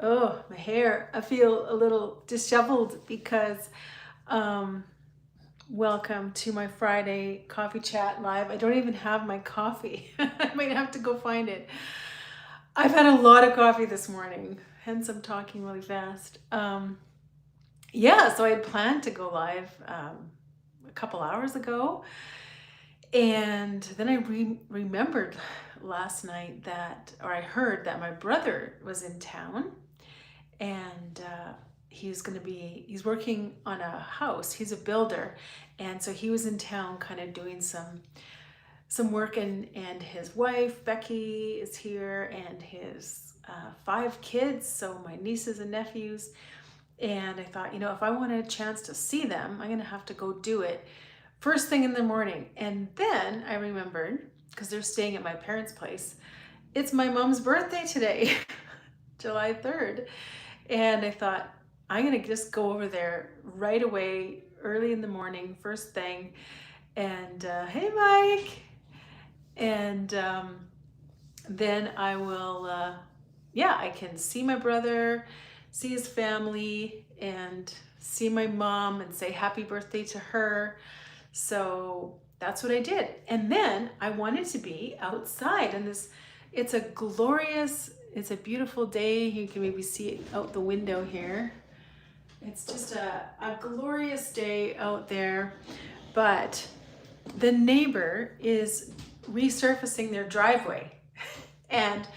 Oh, my hair. I feel a little disheveled because um welcome to my Friday coffee chat live. I don't even have my coffee. I might have to go find it. I've had a lot of coffee this morning, hence I'm talking really fast. Yeah, so I had planned to go live a couple hours ago, and then I remembered last night that, or I heard that my brother was in town, and he's working on a house. He's a builder, and so he was in town kind of doing some work, and his wife Becky is here, and his 5 kids, so my nieces and nephews. And I thought, if I want a chance to see them, I'm gonna have to go do it first thing in the morning. And then I remembered, because they're staying at my parents' place, it's my mom's birthday today, July 3rd. And I thought, I'm going to just go over there right away, early in the morning, first thing. And hey, Mike. And then I will, yeah, I can see my brother, see his family, and see my mom and say happy birthday to her. So that's what I did. And then I wanted to be outside, and it's a glorious, it's a beautiful day. You can maybe see it out the window here. It's just a glorious day out there, but the neighbor is resurfacing their driveway. And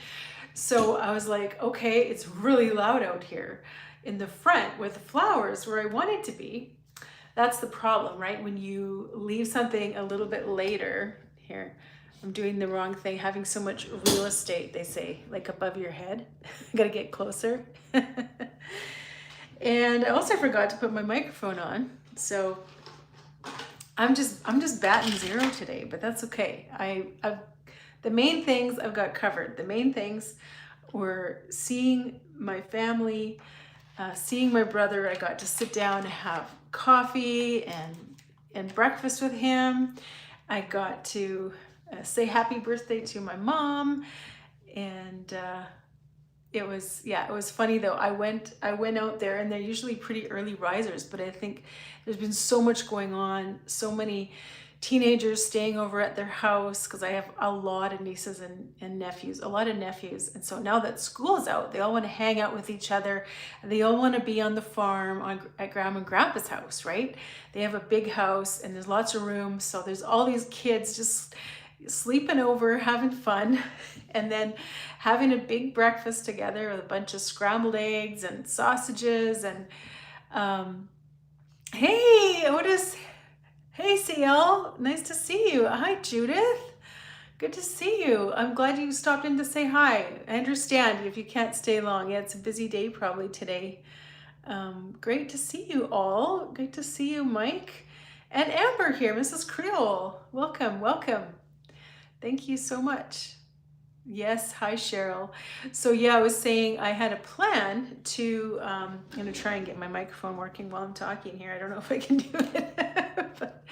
so I was like, okay, it's really loud out here in the front with the flowers where I want it to be. That's the problem, right? When you leave something a little bit later, here, I'm doing the wrong thing, having so much real estate, they say, like above your head. I gotta get closer. And I also forgot to put my microphone on. So I'm just batting zero today, but that's okay. I've the main things I've got covered. The main things were seeing my family, seeing my brother. I got to sit down and have coffee and breakfast with him. I got to say happy birthday to my mom, and it was funny though. I went out there, and they're usually pretty early risers, but I think there's been so much going on, so many teenagers staying over at their house, because I have a lot of nieces and nephews, a lot of nephews. And so now that school's out, they all want to hang out with each other, and they all want to be on the farm at grandma and grandpa's house, right? They have a big house and there's lots of room, so there's all these kids just sleeping over, having fun, and then having a big breakfast together with a bunch of scrambled eggs and sausages. And um, hey, Otis. Hey, CL. Nice to see you. Hi, Judith. Good to see you. I'm glad you stopped in to say hi. I understand if you can't stay long. Yeah, it's a busy day probably today. Great to see you all. Great to see you, Mike. And Amber here, Mrs. Creole. Welcome, welcome. Thank you so much. Yes, hi Cheryl. So yeah, I was saying I had a plan to, I'm gonna try and get my microphone working while I'm talking here. I don't know if I can do it, but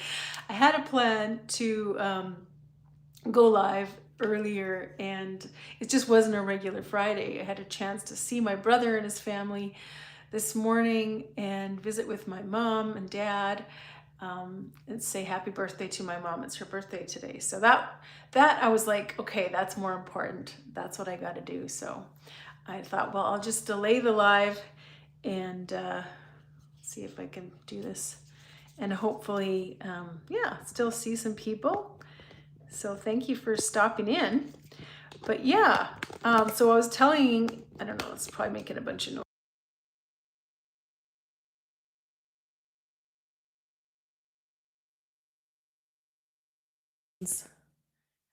I had a plan to go live earlier, and it just wasn't a regular Friday. I had a chance to see my brother and his family this morning and visit with my mom and dad, and say happy birthday to my mom. It's her birthday today. So that I was like, okay, that's more important. That's what I got to do. So I thought, well, I'll just delay the live and see if I can do this, and hopefully, yeah, still see some people. So thank you for stopping in. But yeah, so I was telling, I don't know, it's probably making a bunch of noise.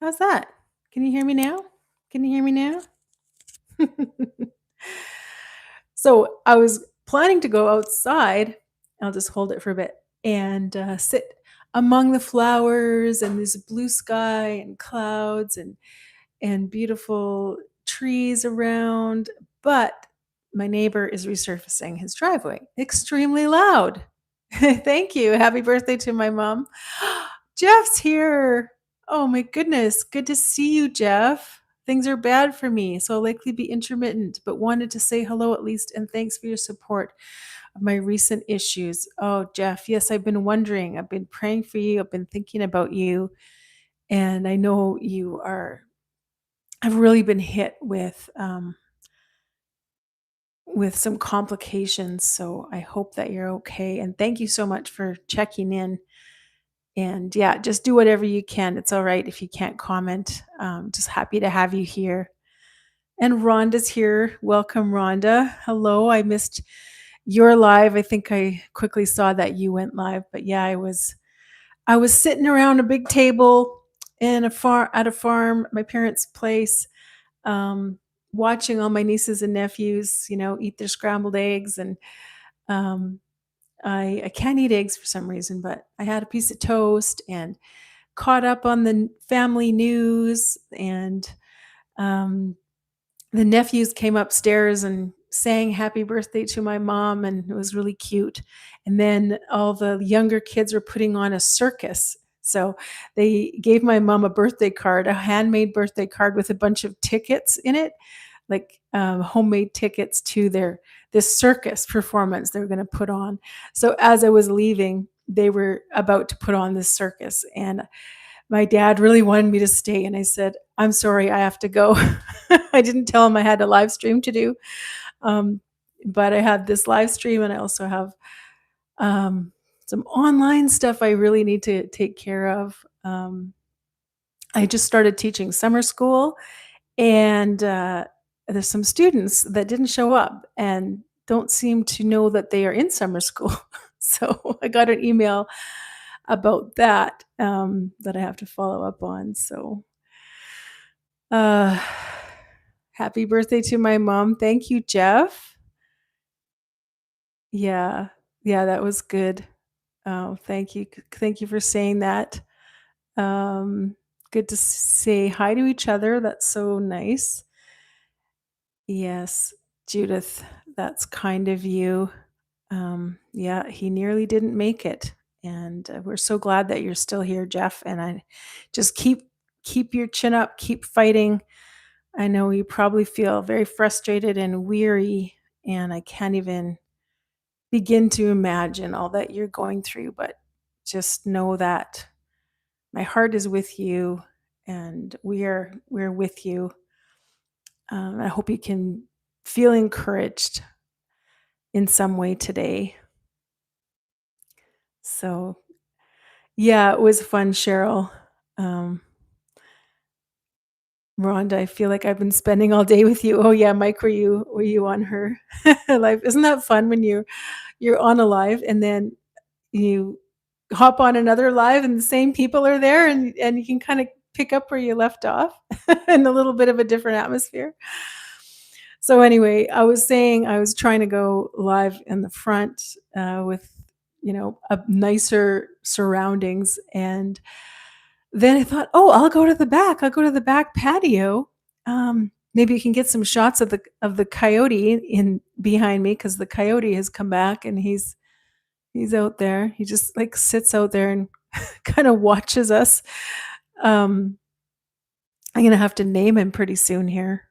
How's that? Can you hear me now? Can you hear me now? So I was planning to go outside. I'll just hold it for a bit and sit among the flowers and this blue sky and clouds and beautiful trees around. But my neighbor is resurfacing his driveway extremely loud. Thank you. Happy birthday to my mom. Jeff's here. Oh my goodness. Good to see you, Jeff. Things are bad for me, so I'll likely be intermittent, but wanted to say hello at least and thanks for your support of my recent issues. Oh, Jeff, yes, I've been wondering. I've been praying for you. I've been thinking about you. And I know you are, I've really been hit with some complications. So I hope that you're okay. And thank you so much for checking in. And yeah, just do whatever you can. It's all right if you can't comment. Just happy to have you here. And Rhonda's here. Welcome, Rhonda. Hello. I missed your live. I think I quickly saw that you went live, but yeah, I was sitting around a big table in a farm at a farm, my parents' place, um, watching all my nieces and nephews, eat their scrambled eggs, and um, I can't eat eggs for some reason, but I had a piece of toast and caught up on the family news, and um, the nephews came upstairs and sang happy birthday to my mom, and it was really cute. And then all the younger kids were putting on a circus. So they gave my mom a birthday card, a handmade birthday card with a bunch of tickets in it, like homemade tickets to this circus performance they were going to put on. So as I was leaving, they were about to put on this circus, and my dad really wanted me to stay, and I said, I'm sorry, I have to go. I didn't tell him I had a live stream to do, um, but I had this live stream, and I also have um, some online stuff I really need to take care of. I just started teaching summer school, and there's some students that didn't show up and don't seem to know that they are in summer school. So I got an email about that that I have to follow up on. So uh, happy birthday to my mom. Thank you, Jeff. Yeah. Yeah, that was good. Oh, thank you. Thank you for saying that. Um, Good to say hi to each other. That's so nice. Yes, Judith, that's kind of you. Yeah, he nearly didn't make it, and we're so glad that you're still here, Jeff. And I just keep your chin up, keep fighting. I know you probably feel very frustrated and weary, and I can't even begin to imagine all that you're going through, but just know that my heart is with you, and we're with you. I hope you can feel encouraged in some way today. So, yeah, it was fun, Cheryl. Um, Rhonda, I feel like I've been spending all day with you. Oh yeah, Mike, were you on her live? Isn't that fun when you're on a live and then you hop on another live and the same people are there, and you can kind of pick up where you left off in a little bit of a different atmosphere. So anyway, I was saying I was trying to go live in the front with a nicer surroundings, and then I thought, oh, I'll go to the back. I'll go to the back patio. Maybe you can get some shots of the coyote in behind me, because the coyote has come back and he's out there. He just like sits out there and kind of watches us. Um, I'm gonna have to name him pretty soon here.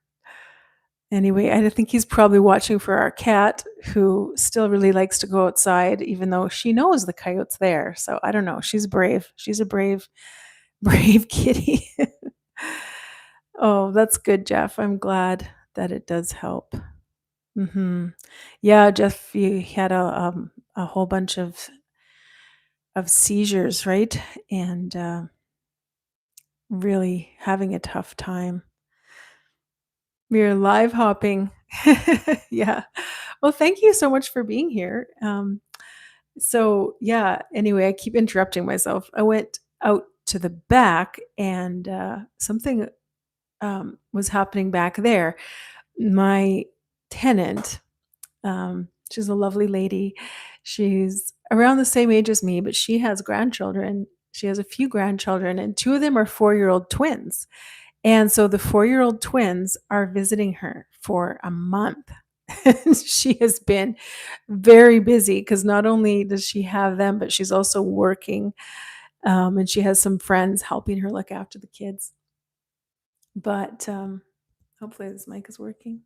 Anyway, I think he's probably watching for our cat, who still really likes to go outside, even though she knows the coyote's there. So I don't know. She's brave. She's a brave, brave kitty. Oh, that's good, Jeff. I'm glad that it does help. Yeah, Jeff, you had a whole bunch of seizures, right? And really having a tough time. You're live hopping. Yeah. Well, thank you so much for being here. So yeah, anyway, I keep interrupting myself. I went out to the back, and something was happening back there. My tenant, she's a lovely lady. She's around the same age as me, but she has grandchildren. She has a few grandchildren, and two of them are 4-year-old twins. And so the 4-year-old twins are visiting her for a month. She has been very busy, because not only does she have them, but she's also working. And she has some friends helping her look after the kids. But Hopefully this mic is working.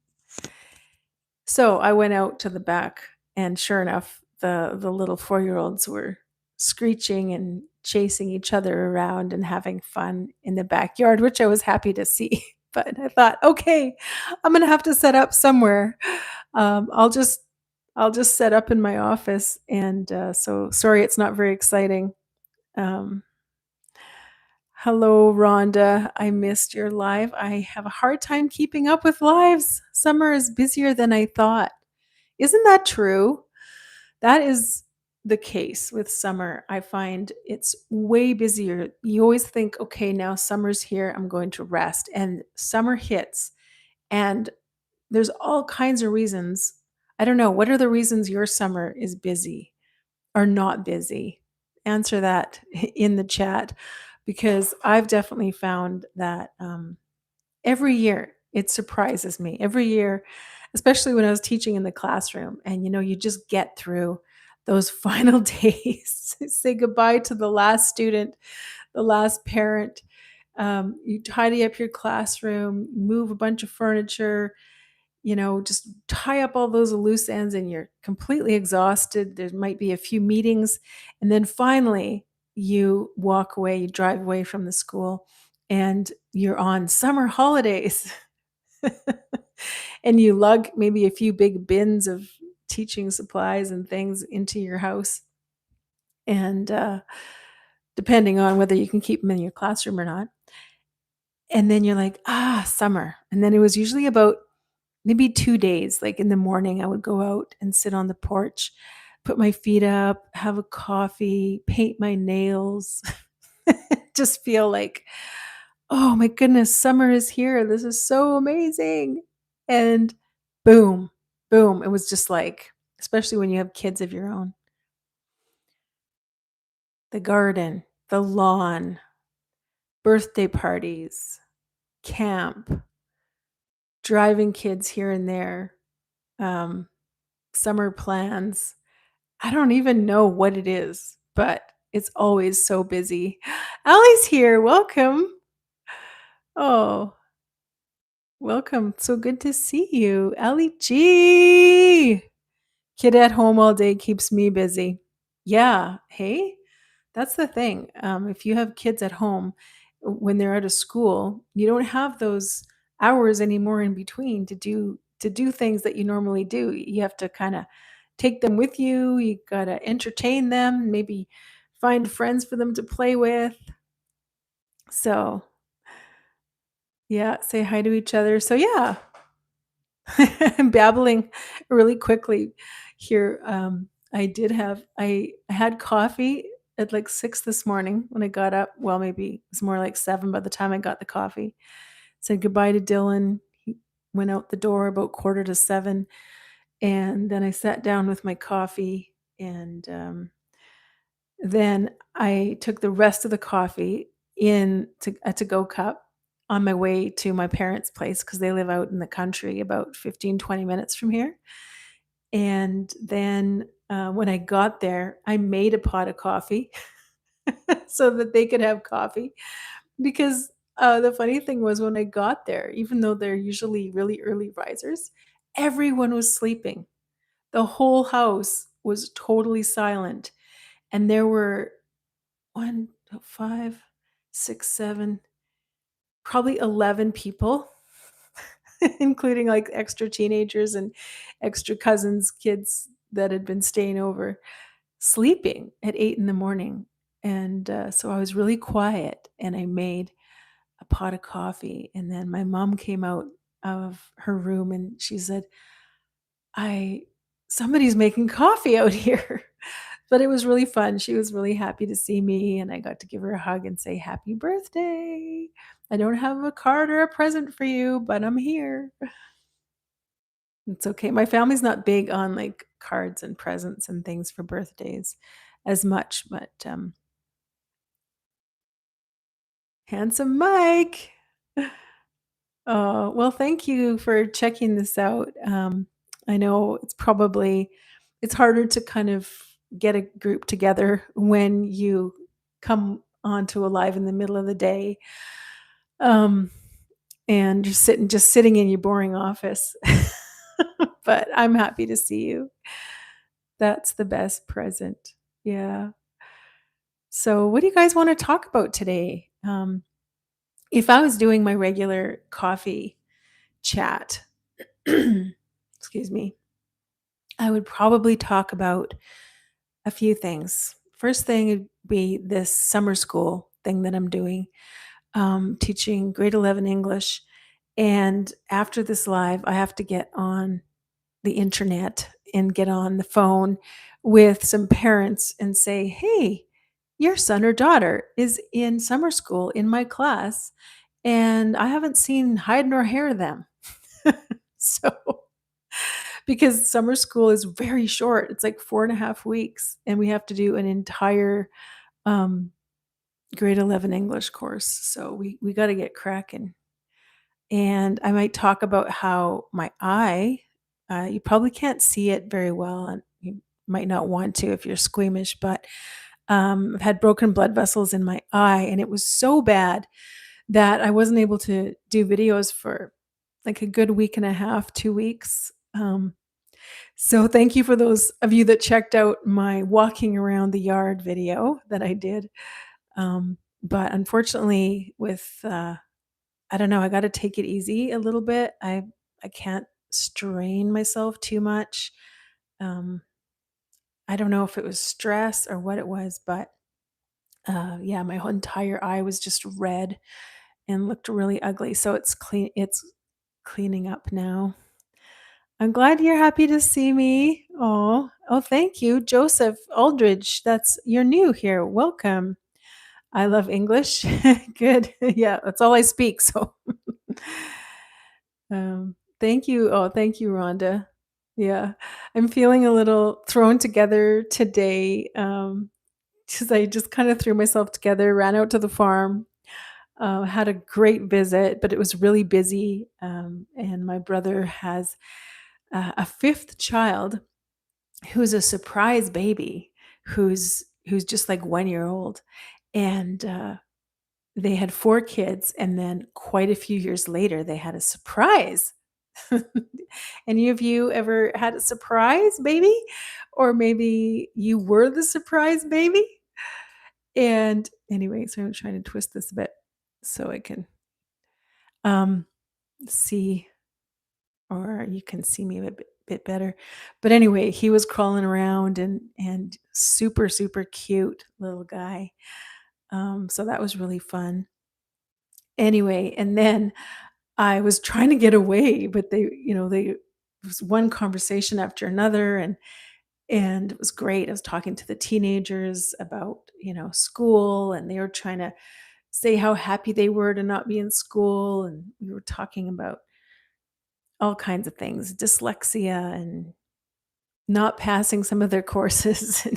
So I went out to the back, and sure enough, the little 4-year-olds were screeching and chasing each other around and having fun in the backyard, which I was happy to see. But I thought, okay, I'm gonna have to set up somewhere. I'll just set up in my office, and so sorry, it's not very exciting. Um, Hello, Rhonda. I missed your live. I have a hard time keeping up with lives. Summer is busier than I thought. Isn't that true? That is the case with summer. I find it's way busier. You always think, okay, now summer's here, I'm going to rest. And summer hits, and there's all kinds of reasons. I don't know. What are the reasons your summer is busy or not busy? Answer that in the chat, because I've definitely found that every year it surprises me. Every year, especially when I was teaching in the classroom, and you just get through those final days, say goodbye to the last student, the last parent. You tidy up your classroom, move a bunch of furniture, just tie up all those loose ends, and you're completely exhausted. There might be a few meetings, and then finally you walk away, you drive away from the school, and you're on summer holidays. And you lug maybe a few big bins of teaching supplies and things into your house. And depending on whether you can keep them in your classroom or not. And then you're like, summer. And then it was usually about maybe 2 days. Like in the morning, I would go out and sit on the porch, put my feet up, have a coffee, paint my nails, just feel like, oh my goodness, summer is here. This is so amazing. And boom, boom. It was just like, especially when you have kids of your own, the garden, the lawn, birthday parties, camp, driving kids here and there, um, summer plans. I don't even know what it is, but it's always so busy. Allie's here. Welcome. Oh, welcome. So good to see you. Allie G. Kid at home all day keeps me busy. Yeah. Hey, that's the thing. If you have kids at home when they're out of school, you don't have those hours anymore in between to do things that you normally do. You have to kind of take them with you. You gotta entertain them, maybe find friends for them to play with. So yeah, say hi to each other. So yeah, I'm babbling really quickly here. I had coffee at like 6 this morning when I got up. Well, maybe it was more like 7 by the time I got the coffee. Said goodbye to Dylan. He went out the door about quarter to 7, and then I sat down with my coffee, and then I took the rest of the coffee in to a to-go cup on my way to my parents' place because they live out in the country about 15, 20 minutes from here. And then when I got there, I made a pot of coffee so that they could have coffee. Because the funny thing was, when I got there, even though they're usually really early risers, everyone was sleeping. The whole house was totally silent. And there were one, five, six, seven, probably 11 people, including like extra teenagers and extra cousins, kids that had been staying over, sleeping at 8 in the morning. And so I was really quiet, and I made a pot of coffee. And then my mom came out of her room, and she said, I somebody's making coffee out here. But it was really fun. She was really happy to see me, and I got to give her a hug and say happy birthday. I don't have a card or a present for you, but I'm here. It's okay. My family's not big on like cards and presents and things for birthdays as much, but handsome Mike. Oh, well, thank you for checking this out. I know it's harder to kind of get a group together when you come onto a live in the middle of the day. Um, and you're just sitting in your boring office. But I'm happy to see you. That's the best present. Yeah. So, what do you guys want to talk about today? If I was doing my regular coffee chat, excuse me, I would probably talk about a few things. First thing would be this summer school thing that I'm doing, teaching grade 11 English. And after this live, I have to get on the internet and get on the phone with some parents and say, hey, your son or daughter is in summer school in my class, and I haven't seen hide nor hair them. So, because summer school is very short, it's like 4.5 weeks, and we have to do an entire um, grade 11 English course. So, we got to get cracking. And I might talk about how my eye, you probably can't see it very well, and you might not want to if you're squeamish, but I've had broken blood vessels in my eye, and it was so bad that I wasn't able to do videos for like a good week and a half, 2 weeks. So thank you for those of you that checked out my walking around the yard video that I did. But unfortunately, with I don't know, I got to take it easy a little bit. I can't strain myself too much. Um, I don't know if it was stress or what it was, but yeah, my whole entire eye was just red and looked really ugly. So it's clean. It's cleaning up now. I'm glad you're happy to see me. Oh, thank you, Joseph Aldridge. That's you're new here. Welcome. I love English. Good. Yeah, that's all I speak. So, thank you. Oh, thank you, Rhonda. Yeah, I'm feeling a little thrown together today because I just kind of threw myself together, ran out to the farm, had a great visit, but it was really busy. And my brother has a fifth child who's a surprise baby, who's just like 1 year old, and they had 4 kids, and then quite a few years later, they had a surprise. Any of you ever had a surprise baby? Or maybe you were the surprise baby? And anyway, so I'm trying to twist this a bit so I can um, see, or you can see me a bit better. But anyway, he was crawling around and super, super cute little guy. So that was really fun. Anyway, and then I was trying to get away, but they it was one conversation after another, and it was great. I was talking to the teenagers about, school, and they were trying to say how happy they were to not be in school, and we were talking about all kinds of things, dyslexia and not passing some of their courses.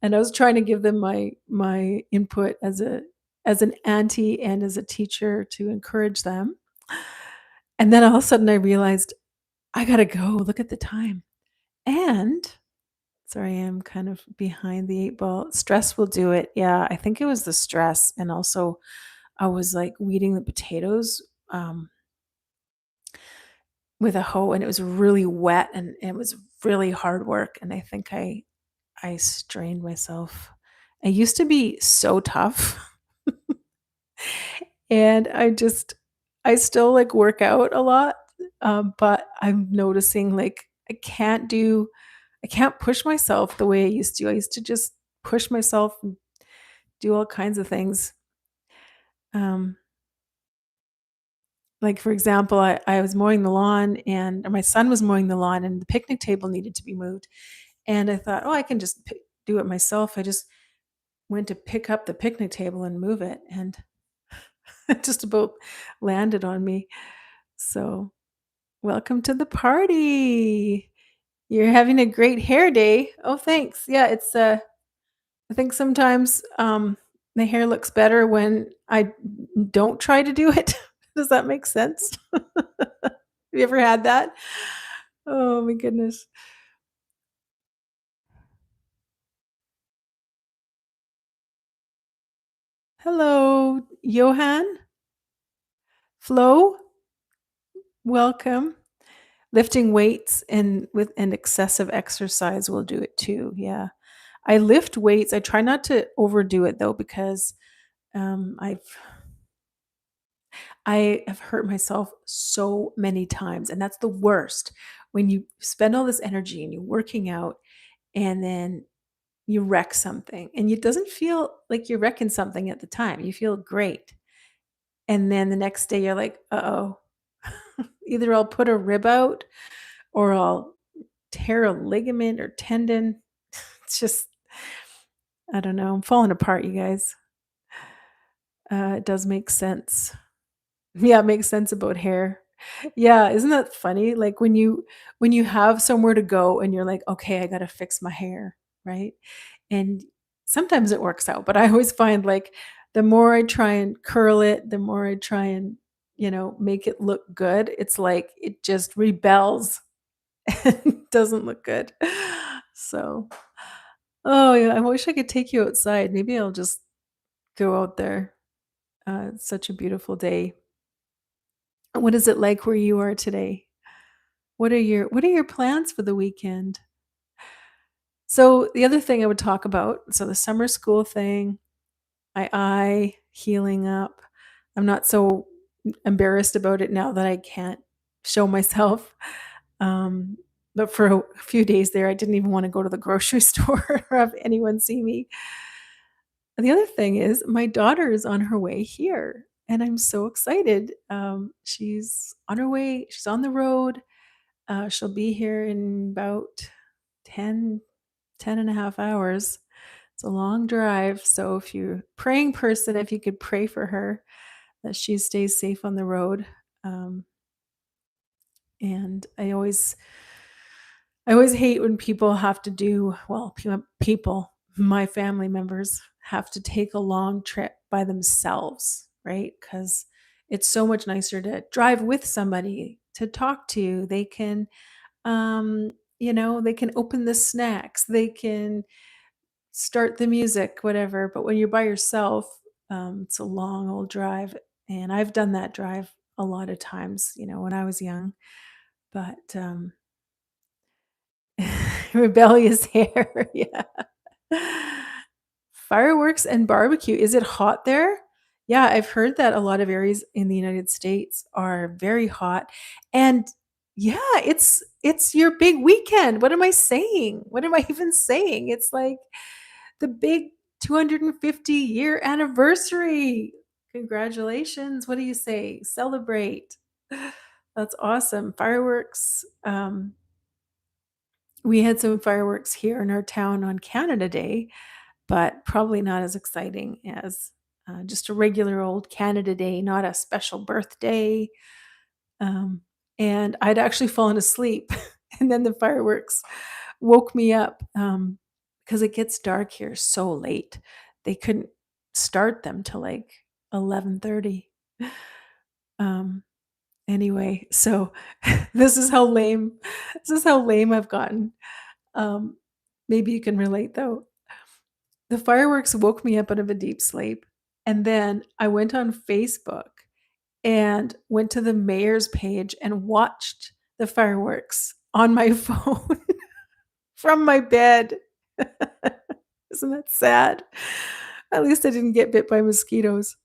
And I was trying to give them my input as an auntie and as a teacher to encourage them. And then all of a sudden I realized I gotta go. Look at the time. And sorry, I'm kind of behind the 8 ball. Stress will do it. Yeah, I think it was the stress. And also I was like weeding the potatoes with a hoe, and it was really wet, and it was really hard work. And I think I strained myself. I used to be so tough. And I still like work out a lot, but I'm noticing like I can't push myself the way I used to. I used to just push myself and do all kinds of things. Um, like for example, I was mowing the lawn, and or my son was mowing the lawn, and the picnic table needed to be moved. And I thought, oh, I can just do it myself. I just went to pick up the picnic table and move it, and it just about landed on me. So, welcome to the party. You're having a great hair day. Oh, thanks. Yeah, it's I think sometimes the hair looks better when I don't try to do it. Does that make sense? Have you ever had that? Oh my goodness. Hello, Johan. Flo, welcome. Lifting weights and excessive exercise will do it too. Yeah. I lift weights. I try not to overdo it though because um I've I have hurt myself so many times, and that's the worst. When you spend all this energy and you're working out and then you wreck something and it doesn't feel like you're wrecking something at the time. You feel great. And then the next day you're like, "Uh-oh. Either I'll put a rib out or I'll tear a ligament or tendon." It's just I don't know. I'm falling apart, you guys. It does make sense. Yeah, it makes sense about hair. Yeah, isn't that funny? Like when you have somewhere to go and you're like, "Okay, I gotta fix my hair," right? And sometimes it works out, but I always find like the more I try and curl it, the more I try and, make it look good, it's like it just rebels and doesn't look good. So, oh yeah, I wish I could take you outside. Maybe I'll just go out there. It's such a beautiful day. What is it like where you are today? What are your plans for the weekend? So the other thing I would talk about, so the summer school thing, my eye healing up. I'm not so embarrassed about it now that I can't show myself. Um, but for a few days there, I didn't even want to go to the grocery store or have anyone see me. And the other thing is, my daughter is on her way here, and I'm so excited. She's on her way, she's on the road. She'll be here in about 10, 10 and a half hours. It's a long drive. So if you're a praying person, if you could pray for her that she stays safe on the road. Um, and I always hate when people have to do, well, people, my family members have to take a long trip by themselves, right? Because it's so much nicer to drive with somebody to talk to. They can, um, they can open the snacks, they can start the music, whatever. But when you're by yourself, it's a long old drive. And I've done that drive a lot of times, when I was young. But rebellious hair, yeah. Fireworks and barbecue. Is it hot there? Yeah, I've heard that a lot of areas in the United States are very hot. And yeah, it's your big weekend. What am I saying? What am I even saying? It's like the big 250-year anniversary. Congratulations. What do you say? Celebrate. That's awesome. Fireworks. We had some fireworks here in our town on Canada Day, but probably not as exciting as just a regular old Canada Day, not a special birthday. Um, and I'd actually fallen asleep, and then the fireworks woke me up because it gets dark here so late. They couldn't start them till like 11:30. Um, anyway, so this is how lame. This is how lame I've gotten. Um, maybe you can relate though. The fireworks woke me up out of a deep sleep, and then I went on Facebook and went to the mayor's page and watched the fireworks on my phone from my bed. Isn't that sad? At least I didn't get bit by mosquitoes.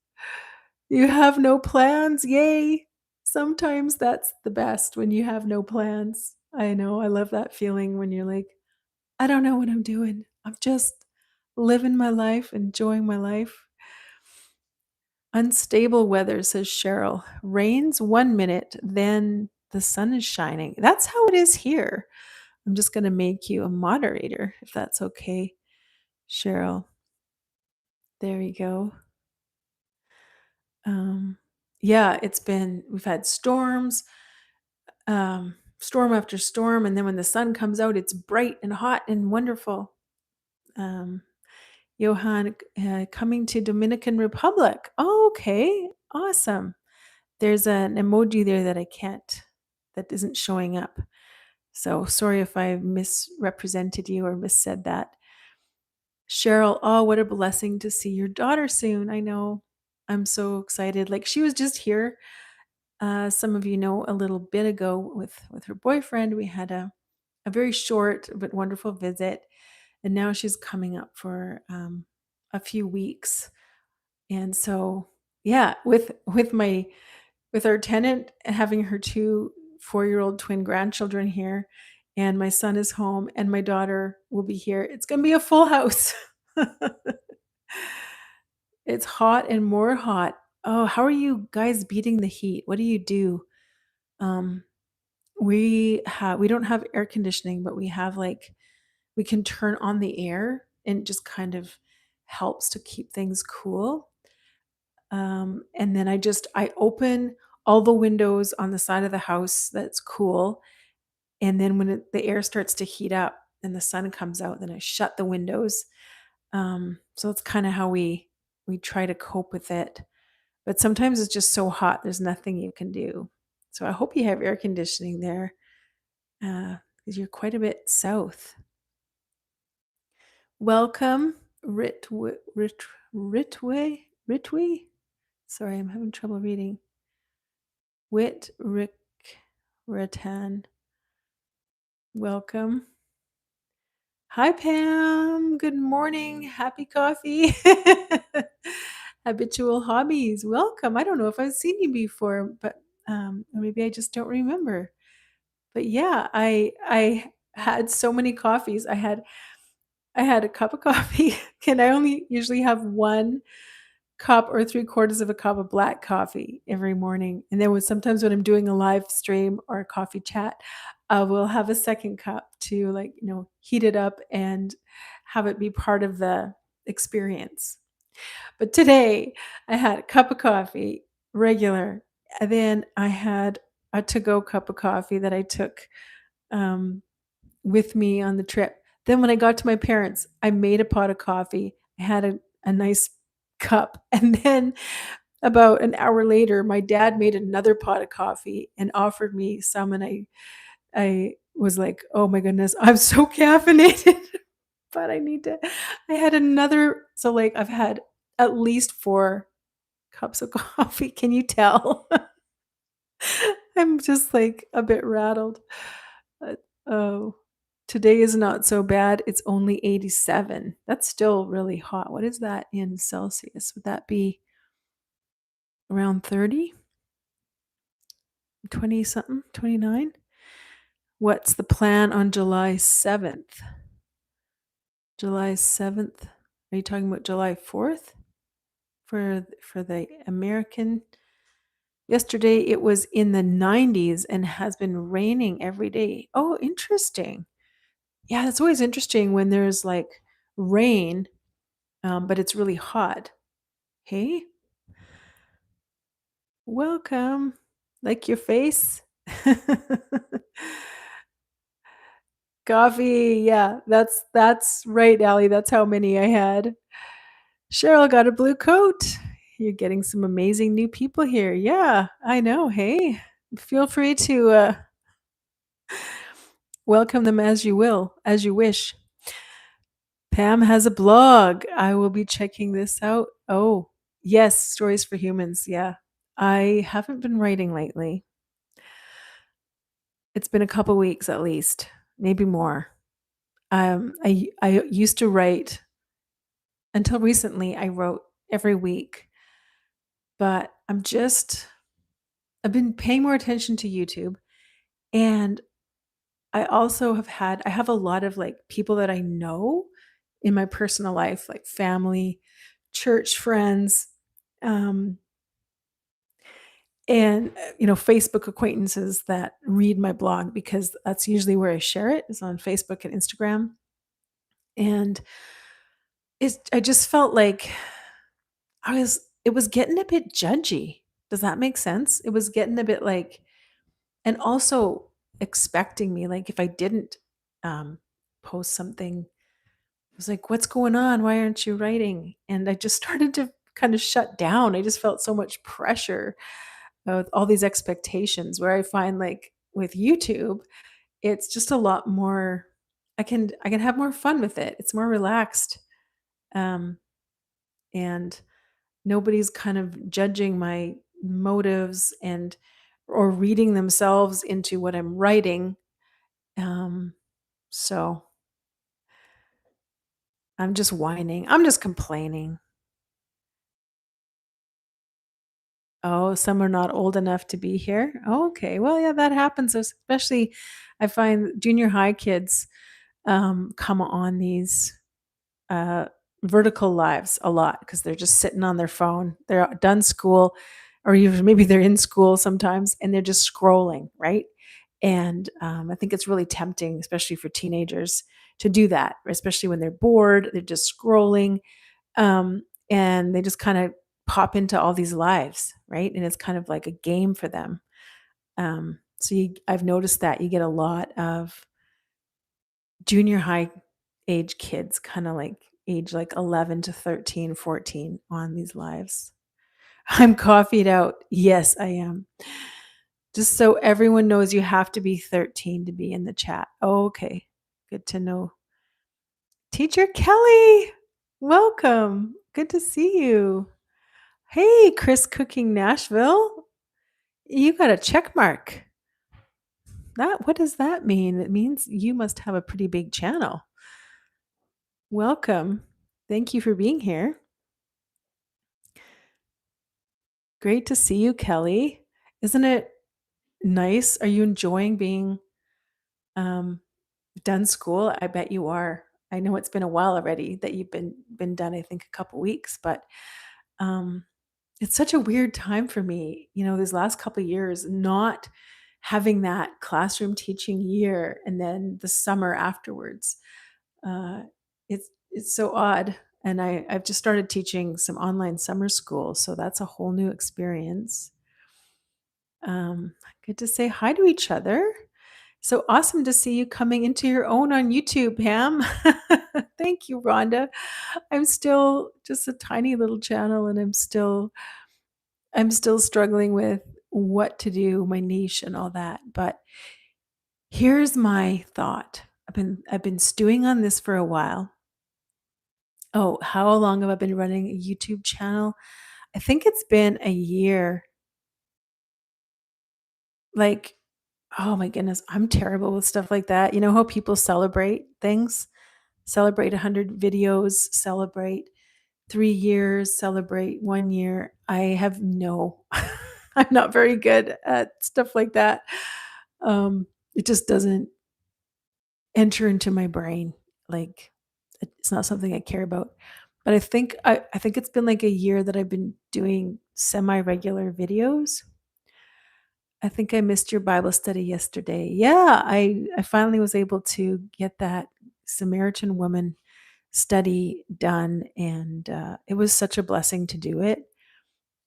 You have no plans? Yay. Sometimes that's the best when you have no plans. I know. I love that feeling when you're like, I don't know what I'm doing. I'm just living my life, enjoying my life. Unstable weather, says Cheryl. Rains 1 minute, then the sun is shining. That's how it is here. I'm just going to make you a moderator if that's okay, Cheryl. There you go. Um, yeah, we've had storms, storm after storm. And then when the sun comes out, it's bright and hot and wonderful. Um, Johan, coming to Dominican Republic. Oh, okay. Awesome. There's an emoji there that isn't showing up. So sorry if I misrepresented you or missaid that. Cheryl, oh, what a blessing to see your daughter soon. I know. I'm so excited. Like she was just here Some of you know a little bit ago with her boyfriend, we had a very short but wonderful visit, and now she's coming up for a few weeks. And so, yeah, with our tenant having her two 4-year-old twin grandchildren here, and my son is home, and my daughter will be here. It's gonna be a full house. It's hot and more hot. Oh, how are you guys beating the heat? What do you do? Um, we don't have air conditioning, but we have like we can turn on the air and it just kind of helps to keep things cool. And then I open all the windows on the side of the house that's cool. And then when the air starts to heat up and the sun comes out, then I shut the windows. So it's kind of how we try to cope with it. But sometimes it's just so hot, there's nothing you can do. So I hope you have air conditioning there, because you're quite a bit south. Welcome, Ritway. Sorry, I'm having trouble reading. Rick Ratan. Welcome. Hi, Pam. Good morning. Happy coffee. Habitual hobbies. Welcome. I don't know if I've seen you before, but maybe I just don't remember. But yeah, I had so many coffees. I had a cup of coffee. Can I only usually have one cup or 3/4 of a cup of black coffee every morning. And then sometimes when I'm doing a live stream or a coffee chat, I will have a second cup to heat it up and have it be part of the experience. But today I had a cup of coffee, regular, and then I had a to-go cup of coffee that I took um, with me on the trip. Then when I got to my parents, I made a pot of coffee. I had a nice cup. And then about an hour later, my dad made another pot of coffee and offered me some. And I was like, oh my goodness, I'm so caffeinated. But I had another. So, like, I've had at least 4 cups of coffee. Can you tell? I'm just like a bit rattled. But, oh, today is not so bad. It's only 87. That's still really hot. What is that in Celsius? Would that be around 30? 20 something? 29? What's the plan on July 7th? July 7th? Are you talking about July 4th? For the American. Yesterday it was in the 90s and has been raining every day. Oh, interesting. Yeah, it's always interesting when there's like rain, but it's really hot. Hey, welcome. Like your face? Coffee. Yeah, that's right, Allie. That's how many I had. Cheryl got a blue coat. You're getting some amazing new people here. Yeah, I know. Hey, feel free to welcome them as you will, as you wish. Pam has a blog. I will be checking this out. Oh, yes, Stories for Humans. Yeah. I haven't been writing lately. It's been a couple weeks at least, maybe more. I used to write until recently. I wrote every week, but I've been paying more attention to YouTube, and I have a lot of like people that I know in my personal life, like family, church friends, um, and Facebook acquaintances that read my blog because that's usually where I share it is on Facebook and Instagram. And I just felt like it was getting a bit judgy. Does that make sense? It was getting a bit like, and also expecting me, like if I didn't um, post something, I was like, what's going on? Why aren't you writing? And I just started to kind of shut down. I just felt so much pressure with all these expectations, where I find like with YouTube, it's just a lot more. I can have more fun with it. It's more relaxed, um, and nobody's kind of judging my motives, and or reading themselves into what I'm writing. Um, so I'm just whining. I'm just complaining. Oh, some are not old enough to be here. Oh, okay. Well, yeah, that happens. Especially, I find junior high kids come on these uh, vertical lives a lot because they're just sitting on their phone. They're done school, or even maybe they're in school sometimes, and they're just scrolling, right? And I think it's really tempting, especially for teenagers, to do that, especially when they're bored. They're just scrolling, um, and they just kind of pop into all these lives, right? And it's kind of like a game for them. I've noticed that you get a lot of junior high age kids, kind of like age like 11 to 13, 14 on these lives. I'm coffeeed out. Yes, I am. Just so everyone knows, you have to be 13 to be in the chat. Oh, okay. Good to know. Teacher Kelly, welcome. Good to see you. Hey, Chris Cooking Nashville. You got a check mark. What does that mean? It means you must have a pretty big channel. Welcome. Thank you for being here. Great to see you, Kelly. Isn't it nice? Are you enjoying being um, done school? I bet you are. I know it's been a while already that you've been done. I think a couple weeks, but um, it's such a weird time for me. These last couple of years, not having that classroom teaching year, and then the summer afterwards. Uh, it's so odd. And I've just started teaching some online summer school, so that's a whole new experience. Um, Good to say hi to each other. So awesome to see you coming into your own on YouTube, Pam. Thank you, Rhonda. I'm still just a tiny little channel, and I'm still struggling with what to do, my niche and all that. But here's my thought. I've been stewing on this for a while. Oh, how long have I been running a YouTube channel? I think it's been a year. Like, oh my goodness, I'm terrible with stuff like that. You know how people celebrate things? Celebrate 100 videos, celebrate 3 years, celebrate 1 year. I have no I'm not very good at stuff like that. It just doesn't enter into my brain. Like, it's not something I care about. But I think it's been like a year that I've been doing semi-regular videos. I think I missed your Bible study yesterday. Yeah, I finally was able to get that Samaritan woman study done, and it was such a blessing to do it.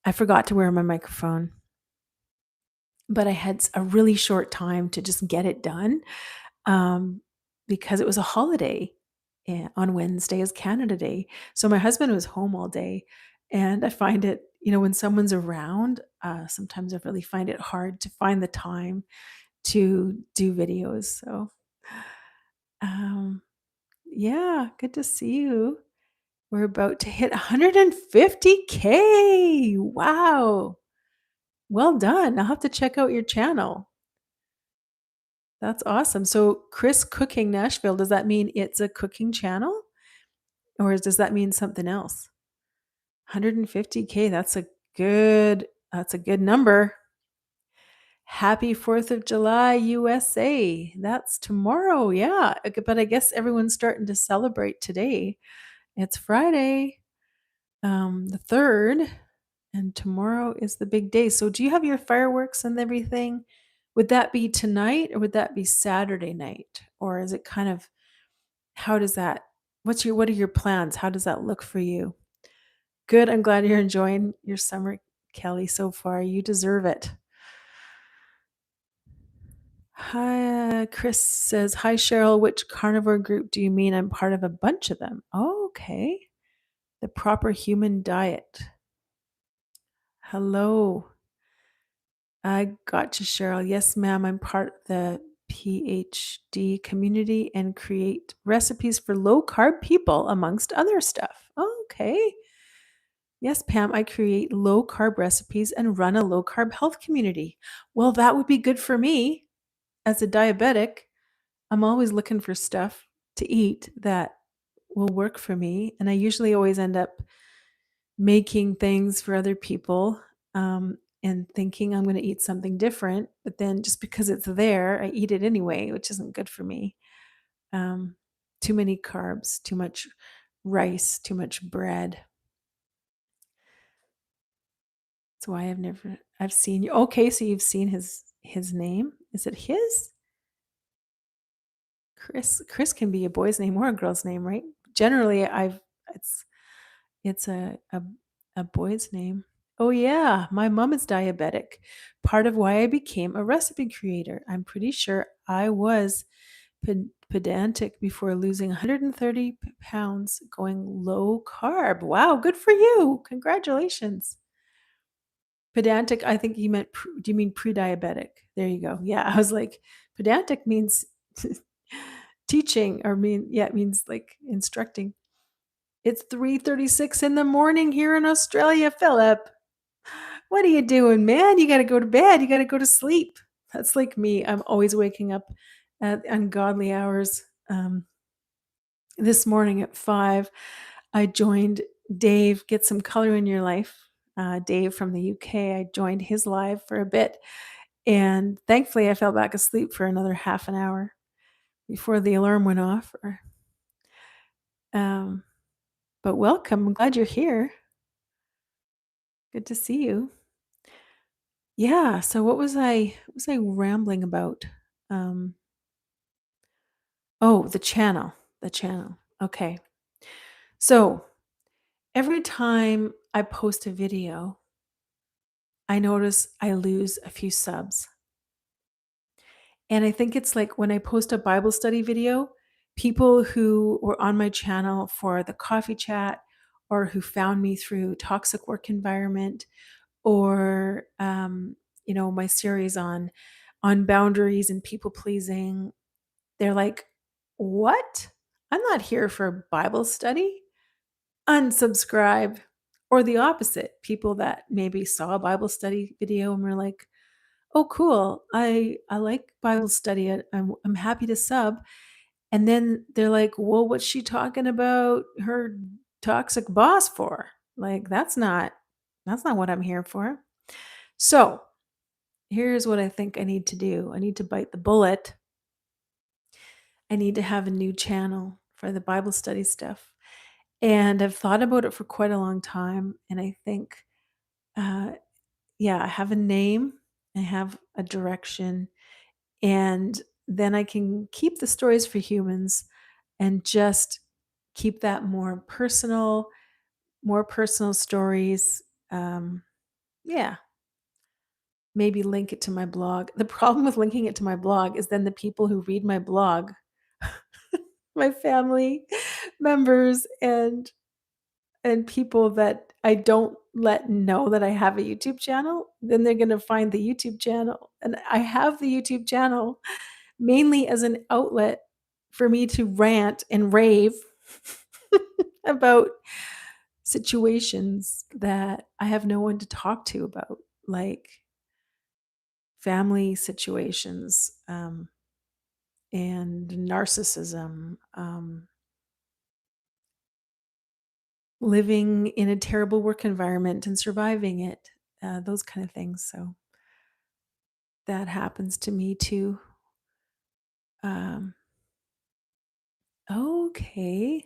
I forgot to wear my microphone, but I had a really short time to just get it done, um, because it was a holiday. On Wednesday is Canada Day. So my husband was home all day. And I find it, when someone's around, sometimes I really find it hard to find the time to do videos. So, um, yeah, good to see you. We're about to hit 150K. Wow. Well done. I'll have to check out your channel. That's awesome. So, Chris Cooking Nashville, does that mean it's a cooking channel? Or does that mean something else? 150K, that's a good number. Happy 4th of July, USA. That's tomorrow. Yeah. But I guess everyone's starting to celebrate today. It's Friday, the 3rd, and tomorrow is the big day. So do you have your fireworks and everything? Would that be tonight, or would that be Saturday night? Or is it kind of, how does that, what are your plans? How does that look for you? Good. I'm glad you're enjoying your summer, Kelly, so far. You deserve it. Hi, Chris says, hi, Cheryl. Which carnivore group do you mean? I'm part of a bunch of them. Oh, okay. The proper human diet. Hello. I got you, Cheryl. Yes, ma'am. I'm part of the PhD community and create recipes for low carb people, amongst other stuff. Okay. Yes, Pam, I create low carb recipes and run a low carb health community. Well, that would be good for me as a diabetic. I'm always looking for stuff to eat that will work for me. And I usually always end up making things for other people, and thinking I'm going to eat something different. But then just because it's there, I eat it anyway, which isn't good for me. Um, Too many carbs, too much rice, too much bread. That's why I've seen you. Okay, so you've seen his name. Is it his? Chris can be a boy's name or a girl's name, right? Generally, it's it's a boy's name. Oh yeah, my mom is diabetic. Part of why I became a recipe creator. I'm pretty sure I was pedantic before losing 130 pounds going low carb. Wow, good for you. Congratulations. Pedantic, I think you meant, do you mean pre-diabetic? There you go. Yeah, I was like, pedantic means teaching, or yeah, it means like instructing. It's 3:36 in the morning here in Australia, Philip. What are you doing, man? You got to go to bed. You got to go to sleep. That's like me. I'm always waking up at ungodly hours. This morning at 5, I joined Dave, Get Some Color in Your Life. Dave from the UK. I joined his live for a bit. And thankfully, I fell back asleep for another half an hour before the alarm went off. Um, but welcome. I'm glad you're here. Good to see you. Yeah. So what was I rambling about? Um, oh, the channel. The channel. Okay. So every time I post a video, I notice I lose a few subs. And I think it's like when I post a Bible study video, people who were on my channel for the coffee chat, or who found me through toxic work environment, or my series on boundaries and people pleasing, they're like, "What? I'm not here for Bible study." Unsubscribe. Or the opposite, people that maybe saw a Bible study video and were like, "Oh, cool. I like Bible study. I'm happy to sub." And then they're like, "Well, what's she talking about her toxic boss for? Like, that's not what I'm here for." So, here's what I think I need to do. I need to bite the bullet. I need to have a new channel for the Bible study stuff. And I've thought about it for quite a long time. And I think, uh, yeah, I have a name, I have a direction, and then I can keep the stories for humans and just keep that more personal stories. Yeah, maybe link it to my blog. The problem with linking it to my blog is then the people who read my blog, my family members, and people that I don't let know that I have a YouTube channel, then they're going to find the YouTube channel. And I have the YouTube channel mainly as an outlet for me to rant and rave about situations that I have no one to talk to about, like family situations, and narcissism, living in a terrible work environment and surviving it, those kind of things. So that happens to me too. Um, okay.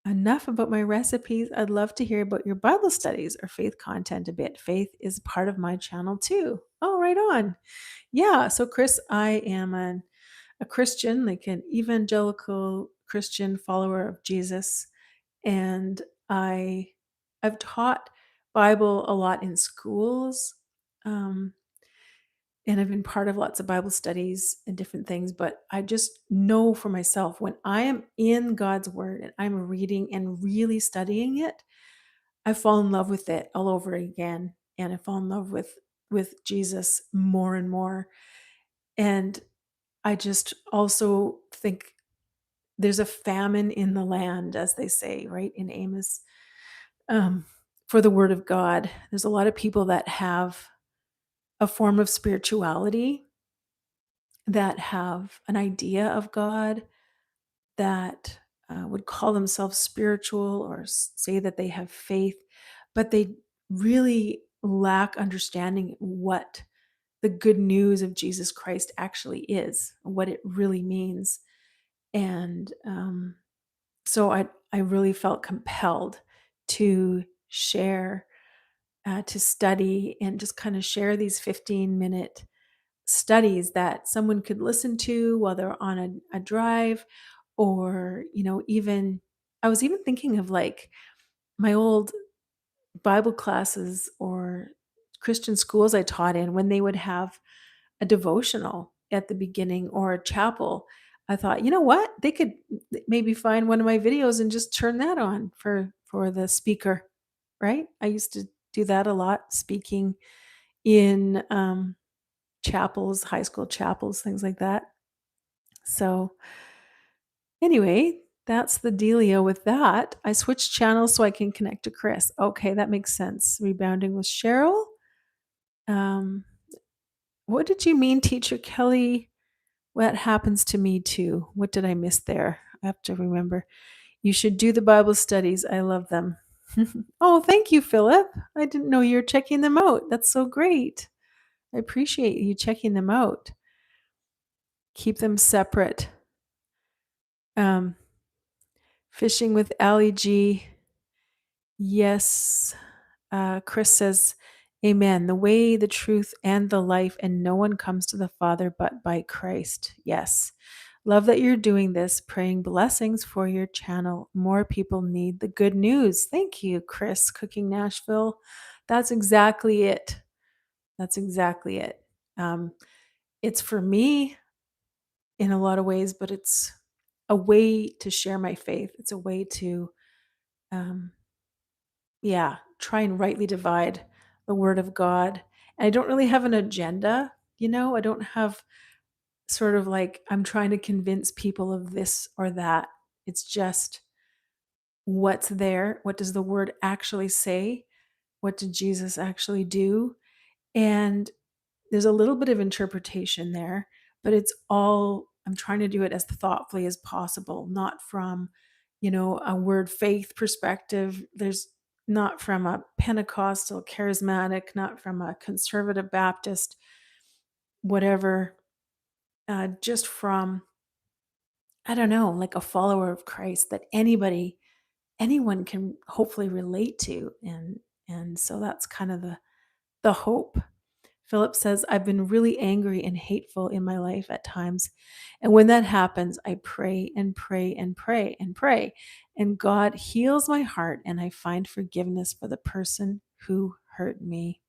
Enough about my recipes. I'd love to hear about your Bible studies or faith content a bit. Faith is part of my channel too. Oh, right on. Yeah. So, Chris, I am a Christian, like an evangelical Christian follower of Jesus. And I've taught Bible a lot in schools. Um, and I've been part of lots of Bible studies and different things, but I just know for myself, when I am in God's word and I'm reading and really studying it, I fall in love with it all over again. And I fall in love with Jesus more and more. And I just also think there's a famine in the land, as they say, right? In Amos. um, for the Word of God. There's a lot of people that have a form of spirituality, that have an idea of God, that would call themselves spiritual or say that they have faith, but they really lack understanding what the good news of Jesus Christ actually is, what it really means. And so I really felt compelled to share, to study, and just kind of share these 15-minute studies that someone could listen to while they're on a drive, or even I was even thinking of like my old Bible classes or Christian schools I taught in, when they would have a devotional at the beginning or a chapel. I thought, you know what? They could maybe find one of my videos and just turn that on for the speaker, right? I used to do that a lot, speaking in chapels, high school chapels, things like that. So anyway, that's the dealio with that. I switched channels so I can connect to Chris. Okay, that makes sense. Rebounding with Cheryl. Um, what did you mean, Teacher Kelly? What happens to me too? What did I miss there? I have to remember. You should do the Bible studies. I love them. Oh, thank you, Philip. I didn't know you're checking them out. That's so great. I appreciate you checking them out. Keep them separate. Um, Fishing with Ali G. Yes. Chris says, Amen. The way, the truth, and the life, and no one comes to the Father but by Christ. Yes. Love that you're doing this. Praying blessings for your channel. More people need the good news. Thank you, Chris, Cooking Nashville. That's exactly it. That's exactly it. It's for me in a lot of ways, but it's a way to share my faith. It's a way to, um, yeah, try and rightly divide the word of God. And I don't really have an agenda, I don't have sort of like I'm trying to convince people of this or that. It's just what's there. What does the word actually say? What did Jesus actually do? And there's a little bit of interpretation there, but it's all, I'm trying to do it as thoughtfully as possible, not from, a word faith perspective. There's not from a Pentecostal charismatic, not from a conservative Baptist, whatever, just from, I don't know, like a follower of Christ that anyone can hopefully relate to. And so that's kind of the hope. Philip says, I've been really angry and hateful in my life at times. And when that happens, I pray and pray and pray and pray. And God heals my heart and I find forgiveness for the person who hurt me.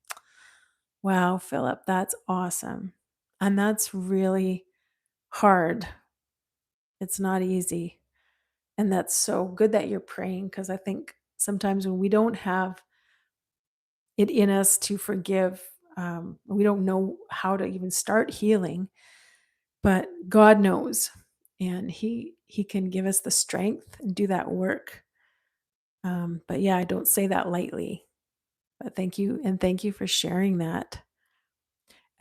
Wow, Philip, that's awesome. And that's really hard. It's not easy. And that's so good that you're praying, because I think sometimes when we don't have it in us to forgive, we don't know how to even start healing, but God knows, and He can give us the strength and do that work. But yeah, I don't say that lightly. But thank you, and thank you for sharing that.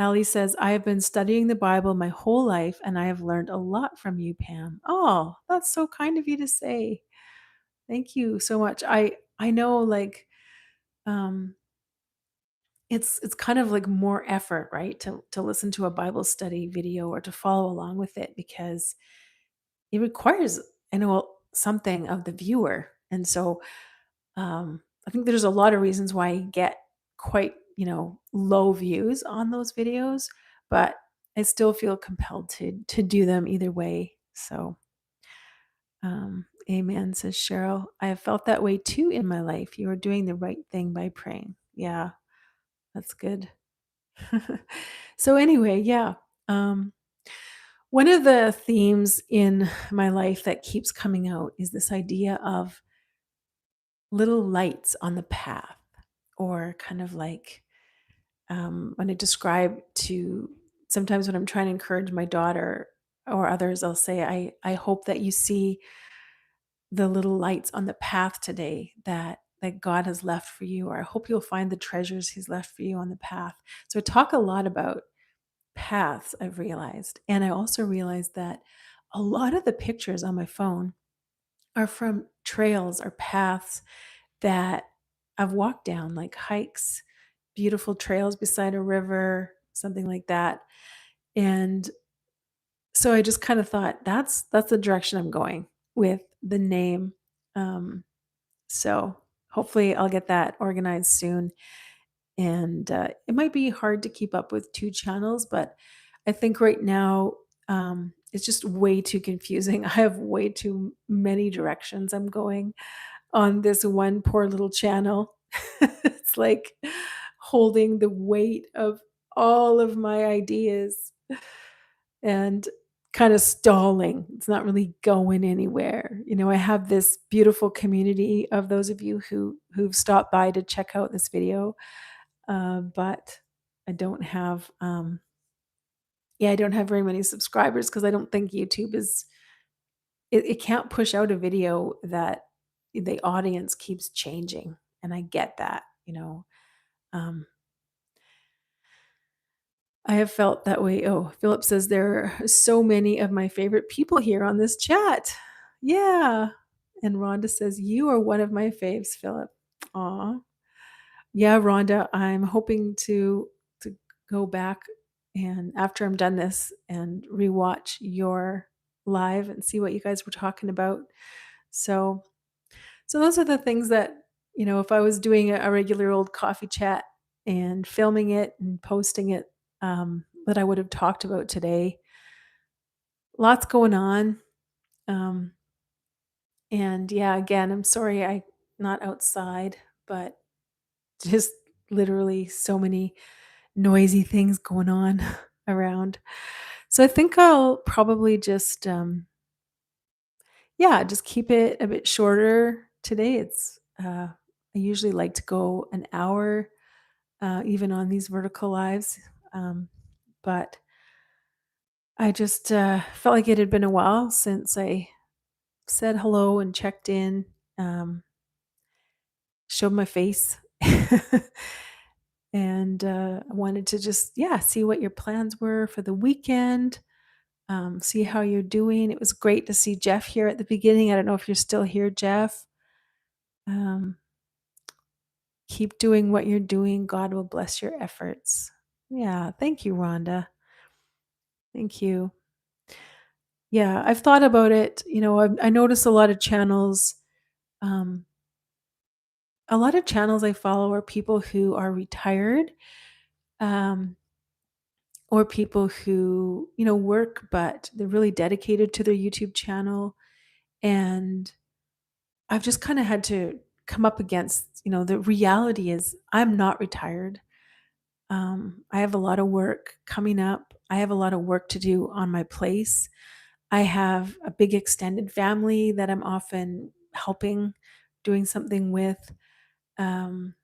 Ali says, I have been studying the Bible my whole life, and I have learned a lot from you, Pam. Oh, that's so kind of you to say. Thank you so much. I know, like, um, it's kind of like more effort, right? To listen to a Bible study video or to follow along with it, because it requires, I know, something of the viewer. And so I think there's a lot of reasons why I get quite, low views on those videos, but I still feel compelled to do them either way. So amen, says Cheryl. I have felt that way too in my life. You are doing the right thing by praying. Yeah, that's good. So anyway, yeah. Um, One of the themes in my life that keeps coming out is this idea of little lights on the path, or kind of like, when I describe to, sometimes when I'm trying to encourage my daughter or others, I'll say, I hope that you see the little lights on the path today that that God has left for you, or I hope you'll find the treasures He's left for you on the path. So I talk a lot about paths, I've realized. And I also realized that a lot of the pictures on my phone are from trails or paths that I've walked down, like hikes, beautiful trails beside a river, something like that. And so I just kind of thought that's the direction I'm going with the name. Um, so hopefully I'll get that organized soon. And it might be hard to keep up with two channels, but I think right now it's just way too confusing. I have way too many directions I'm going on this one poor little channel. It's like holding the weight of all of my ideas and kind of stalling. It's not really going anywhere. I have this beautiful community of those of you who've stopped by to check out this video, but I don't have I don't have very many subscribers because I don't think YouTube is it can't push out a video that the audience keeps changing, and I get that. Um, I have felt that way. Oh, Philip says there are so many of my favorite people here on this chat. Yeah. And Rhonda says, you are one of my faves, Philip. Aw. Yeah, Rhonda, I'm hoping to go back and after I'm done this and rewatch your live and see what you guys were talking about. So so those are the things that, if I was doing a regular old coffee chat and filming it and posting it, that I would have talked about today. Lots going on. Um, and yeah, again, I'm sorry I not outside, but just literally so many noisy things going on around. So I think I'll probably just keep it a bit shorter today. I usually like to go an hour, even on these vertical lives. Um, but I just felt like it had been a while since I said hello and checked in, um, showed my face. And I wanted to just, see what your plans were for the weekend, see how you're doing. It was great to see Jeff here at the beginning. I don't know if you're still here, Jeff. Um, keep doing what you're doing. God will bless your efforts. Yeah. Thank you, Rhonda. Thank you. Yeah. I've thought about it. I notice um, a lot of channels I follow are people who are retired, um, or people who, work, but they're really dedicated to their YouTube channel. And I've just kind of had to come up against, the reality is I'm not retired. I have a lot of work coming up. I have a lot of work to do on my place. I have a big extended family that I'm often helping, doing something with. Um,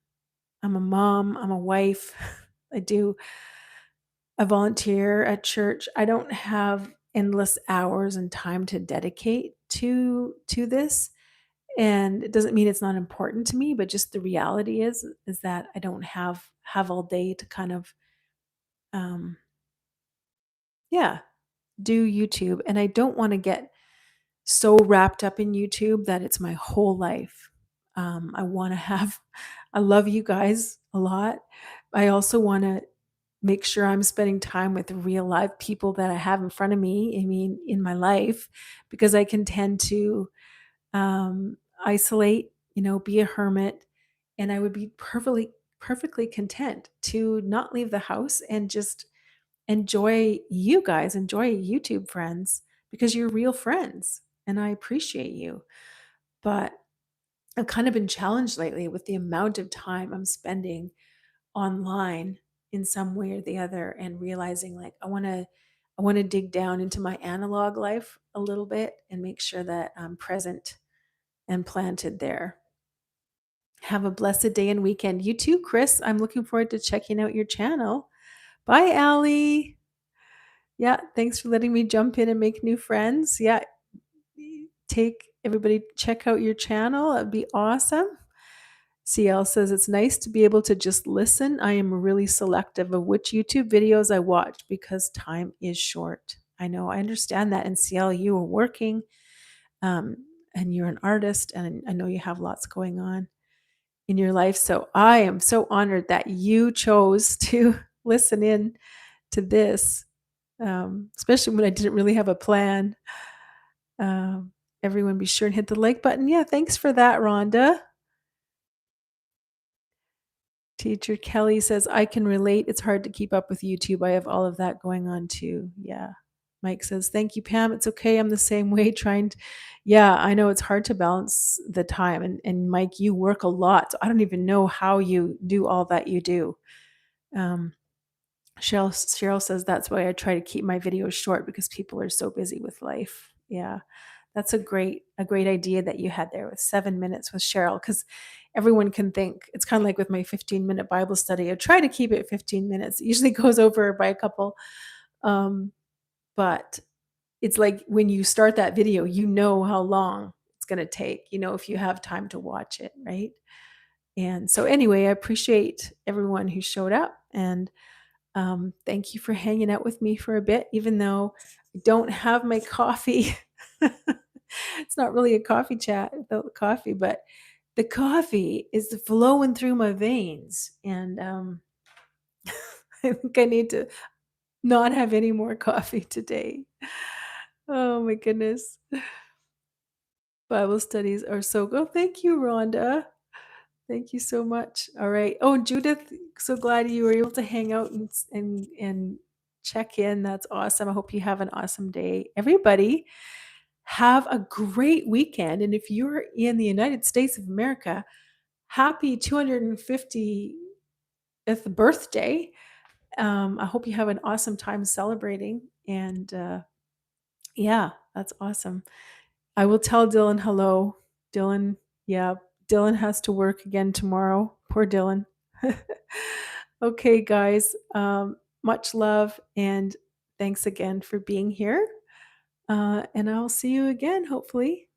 I'm a mom, I'm a wife. I volunteer at church. I don't have endless hours and time to dedicate to this. And it doesn't mean it's not important to me, but just the reality is that I don't have all day to kind of um yeah, do YouTube. And I don't want to get so wrapped up in YouTube that it's my whole life. I want to have I love you guys a lot. I also want to make sure I'm spending time with real live people that I have in front of me, I mean, in my life, because I can tend to isolate, be a hermit, and I would be perfectly content to not leave the house and just enjoy you guys, enjoy YouTube friends because you're real friends and I appreciate you. But I've kind of been challenged lately with the amount of time I'm spending online in some way or the other and realizing like I want to dig down into my analog life a little bit and make sure that I'm present and planted there. Have a blessed day and weekend. You too, Chris. I'm looking forward to checking out your channel. Bye, Allie. Yeah, thanks for letting me jump in and make new friends. Yeah, take everybody check out your channel. That'd be awesome. CL says it's nice to be able to just listen. I am really selective of which YouTube videos I watch because time is short. I know, I understand that. And CL, you are working, um, and you're an artist, and I know you have lots going on in your life. So I am so honored that you chose to listen in to this, especially when I didn't really have a plan. Um, Everyone, be sure and hit the like button. Yeah, thanks for that, Rhonda. Teacher Kelly says, I can relate. It's hard to keep up with YouTube. I have all of that going on too. Yeah. Mike says, thank you, Pam. It's okay. I'm the same way trying to, yeah, I know it's hard to balance the time. And Mike, you work a lot. So I don't even know how you do all that you do. Um, Cheryl says, that's why I try to keep my videos short because people are so busy with life. Yeah. That's a great idea that you had there with 7 minutes with Cheryl, because everyone can think it's kind of like with my 15-minute Bible study. I try to keep it 15 minutes. It usually goes over by a couple. Um, but it's like when you start that video, you know how long it's going to take, if you have time to watch it, right? And so anyway, I appreciate everyone who showed up, and thank you for hanging out with me for a bit, even though I don't have my coffee. It's not really a coffee chat without the coffee, but the coffee is flowing through my veins. And I think I need to not have any more coffee today. Oh my goodness. Bible studies are so good. Oh, thank you, Rhonda. Thank you so much. All right. Oh, Judith, so glad you were able to hang out and check in. That's awesome. I hope you have an awesome day. Everybody, have a great weekend. And if you're in the United States of America, happy 250th birthday. I hope you have an awesome time celebrating. And yeah, that's awesome. I will tell Dylan hello. Dylan, yeah, Dylan has to work again tomorrow. Poor Dylan. Okay, guys, much love and thanks again for being here. And I'll see you again, hopefully,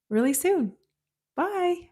really soon. Bye.